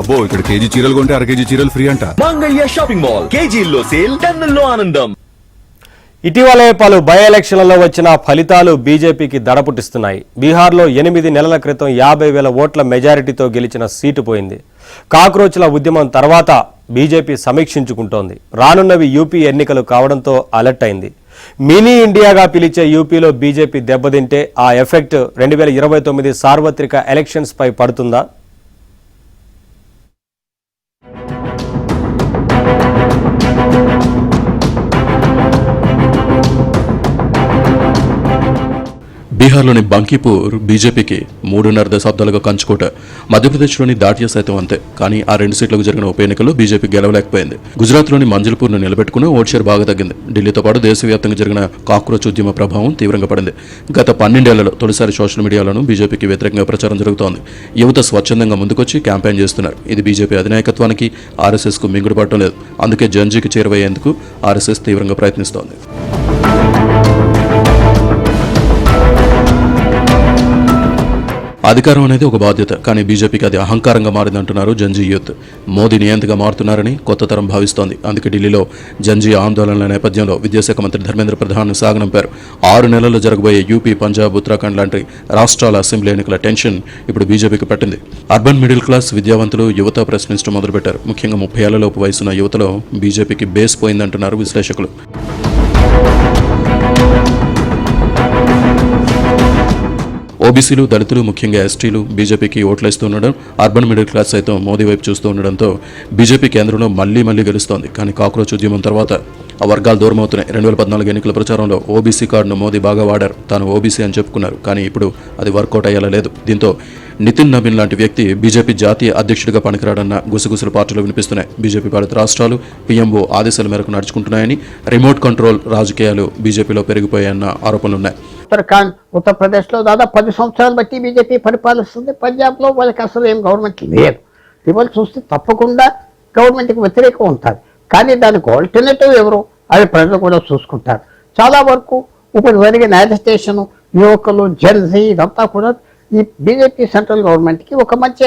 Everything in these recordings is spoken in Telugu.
అబ్బో ఇక్కడ కేజీ చీరలు కొంటే అర కేజీ చీరలు ఫ్రీ అంట. మంగళ్య షాపింగ్ మాల్, కేజీల్లో సేల్, టన్నుల్లో ఆనందం. ఇటీవలే పలు బై ఎలక్షన్లలో వచ్చిన ఫలితాలు బీజేపీకి దడపుట్టిస్తున్నాయి. బీహార్లో 8 నెలల క్రితం 50,000 ఓట్ల మెజారిటీతో గెలిచిన సీటు పోయింది. కాక్రోచ్ల ఉద్యమం తర్వాత బీజేపీ సమీక్షించుకుంటోంది. రానున్నవి యూపీ ఎన్నికలు కావడంతో అలర్ట్ అయింది. మినీ ఇండియాగా పిలిచే యూపీలో బీజేపీ దెబ్బతింటే ఆ ఎఫెక్ట్ 2029 సార్వత్రిక ఎలక్షన్స్ పై పడుతుందా? బీహార్లోని బంకీపూర్ బీజేపీకి 3.5 దశాబ్దాలుగా కంచుకోట. మధ్యప్రదేశ్లోని దాటియా సైతం అంతే. కానీ ఆ 2 సీట్లకు జరిగిన ఉప ఎన్నికల్లో బీజేపీ గెలవలేకపోయింది. గుజరాత్లోని మంజిల్పూర్ను నిలబెట్టుకుని ఓట్ షేర్ బాగా తగ్గింది. ఢిల్లీతో పాటు దేశవ్యాప్తంగా జరిగిన కాక్రోచ్ ఉద్యమ ప్రభావం తీవ్రంగా పడింది. గత 12 ఏళ్లలో తొలిసారి సోషల్ మీడియాలోనూ బీజేపీకి వ్యతిరేకంగా ప్రచారం జరుగుతోంది. యువత స్వచ్ఛందంగా ముందుకొచ్చి క్యాంపెయిన్ చేస్తున్నారు. ఇది బీజేపీ అధినాయకత్వానికి ఆర్ఎస్ఎస్కు మింగుడు పడటం లేదు. అందుకే జంజీకి చేరువయ్యేందుకు ఆర్ఎస్ఎస్ తీవ్రంగా ప్రయత్నిస్తోంది. అధికారం అనేది ఒక బాధ్యత, కానీ బీజేపీకి అది అహంకారంగా మారిందంటున్నారు జంజీ యూత్. మోదీ నియంతగా మారుతున్నారని కొత్త తరం భావిస్తోంది. అందుకే ఢిల్లీలో జంజీ ఆందోళనల నేపథ్యంలో విద్యాశాఖ మంత్రి ధర్మేంద్ర ప్రధాన్ సాగనంపారు. 6 నెలల్లో జరగబోయే యూపీ, పంజాబ్, ఉత్తరాఖండ్ లాంటి రాష్ట్రాల అసెంబ్లీ ఎన్నికల టెన్షన్ ఇప్పుడు బీజేపీకి పట్టింది. అర్బన్ మిడిల్ క్లాస్ విద్యావంతులు, యువత ప్రశ్నించడం మొదలుపెట్టారు. ముఖ్యంగా 30 ఏళ్లలోపు వయసున్న యువతలో బీజేపీకి బేస్ పోయిందంటున్నారు విశ్లేషకులు. ఓబీసీలు, దళితులు, ముఖ్యంగా ఎస్టీలు బీజేపీకి ఓట్లేస్తూ ఉండడం, అర్బన్ మిడిల్ క్లాస్ సైతం మోదీ వైపు చూస్తూ ఉండడంతో బీజేపీ కేంద్రంలో మళ్లీ గెలుస్తోంది. కానీ కాక్రోచ్ ఉద్యమం తర్వాత ఆ వర్గాలు దూరమవుతున్నాయి. 2014 ఎన్నికల ప్రచారంలో ఓబీసీ కార్డును మోదీ బాగా వాడారు. తాను ఓబీసీ అని చెప్పుకున్నారు. కానీ ఇప్పుడు అది వర్కౌట్ అయ్యేలా లేదు. దీంతో నితిన్ నబీన్ లాంటి వ్యక్తి బీజేపీ జాతీయ అధ్యక్షుడిగా పనికిరాడన్న గుసగుసలు పార్టీలో వినిపిస్తున్నాయి. బీజేపీ పాలిత రాష్ట్రాలు పీఎంఓ ఆదేశాల మేరకు నడుచుకుంటున్నాయని, రిమోట్ కంట్రోల్ రాజకీయాలు బీజేపీలో పెరిగిపోయాయన్న ఆరోపణలున్నాయి. ఉత్తరాఖండ్, ఉత్తరప్రదేశ్లో దాదాపు 10 సంవత్సరాలు బట్టి బీజేపీ పరిపాలిస్తుంది. పంజాబ్లో వాళ్ళకి అసలు ఏం గవర్నమెంట్ లేదు. ఇవాళ చూస్తే తప్పకుండా గవర్నమెంట్కి వ్యతిరేకం ఉంటుంది. కానీ దానికి ఆల్టర్నేటివ్ ఎవరు, అది ప్రజలు కూడా చూసుకుంటారు. చాలా వరకు ఇప్పుడు జరిగిన యాజిటేషను, యువకులు, జెన్జీ ఇదంతా కూడా ఈ బీజేపీ సెంట్రల్ గవర్నమెంట్కి ఒక మంచి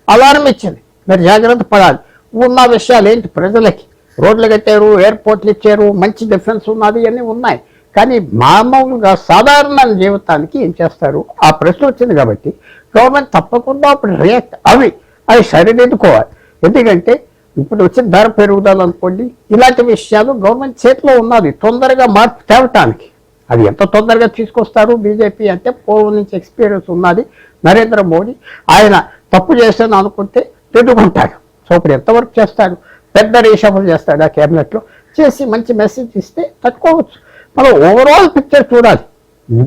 అలారం ఇచ్చింది. మీరు జాగ్రత్త పడాలి. ఉన్న విషయాలు ఏంటి, ప్రజలకి రోడ్లు కట్టారు, ఎయిర్పోర్ట్లు ఇచ్చారు, మంచి డిఫరెన్స్ ఉన్నది, ఇవన్నీ ఉన్నాయి. కానీ మామూలుగా సాధారణ జీవితానికి ఏం చేస్తారు, ఆ ప్రశ్న వచ్చింది కాబట్టి గవర్నమెంట్ తప్పకుండా అప్పుడు రియాక్ట్ అవి సరిదిద్దుకోవాలి. ఎందుకంటే ఇప్పుడు వచ్చిన ధర పెరుగుదల అనుకోండి, ఇలాంటి విషయాలు గవర్నమెంట్ చేతిలో ఉన్నది తొందరగా మార్పు తేవటానికి. అది ఎంత తొందరగా తీసుకొస్తారు బీజేపీ అంటే పూర్వం నుంచి ఎక్స్పీరియన్స్ ఉన్నది. నరేంద్ర మోడీ ఆయన తప్పు చేస్తాను అనుకుంటే తిట్టుకుంటాడు. సో ఇప్పుడు ఎంతవరకు చేస్తాడు, పెద్ద రీషఫల్ చేస్తాడు ఆ క్యాబినెట్లో చేసి మంచి మెసేజ్ ఇస్తే తట్టుకోవచ్చు. మనం ఓవరాల్ పిక్చర్ చూడాలి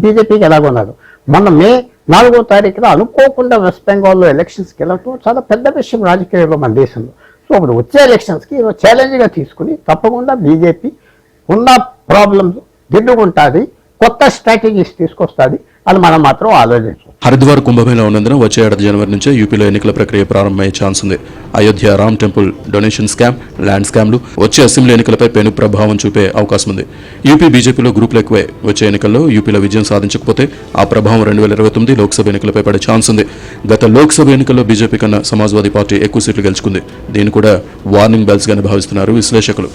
బీజేపీకి ఎలాగున్నదో. మొన్న మే 4వ తారీఖున అనుకోకుండా వెస్ట్ బెంగాల్లో ఎలక్షన్స్కి వెళ్ళటం చాలా పెద్ద విషయం రాజకీయాల్లో మన దేశంలో. సో ఇప్పుడు వచ్చే ఎలక్షన్స్కి ఛాలెంజ్గా తీసుకుని తప్పకుండా బీజేపీ ఉన్న ప్రాబ్లమ్స్ దిద్దుకుంటుంది, కొత్త స్ట్రాటజీస్ తీసుకొస్తుంది అని మనం మాత్రం ఆలోచించాం. హరిద్వార్ కుంభమేళా ఉన్నందున వచ్చే ఏడాది జనవరి నుంచే యూపీలో ఎన్నికల ప్రక్రియ ప్రారంభమయ్యే ఛాన్స్ ఉంది. Ayodhya Ram temple donation scam, land స్కామ్లు వచ్చే అసెంబ్లీ ఎన్నికలపై పెను ప్రభావం చూపే అవకాశం ఉంది. యూపీ బీజేపీలో గ్రూపులు ఎక్కువే. వచ్చే ఎన్నికల్లో యూపీలో విజయం సాధించకపోతే ఆ ప్రభావం 2029 లోక్సభ ఎన్నికలపై పడే ఛాన్స్ ఉంది. గత లోక్సభ ఎన్నికల్లో బీజేపీ కన్నా సమాజ్వాదీ పార్టీ ఎక్కువ సీట్లు గెలుచుకుంది. దీన్ని కూడా వార్నింగ్ బెల్స్ గానే భావిస్తున్నారు విశ్లేషకులు.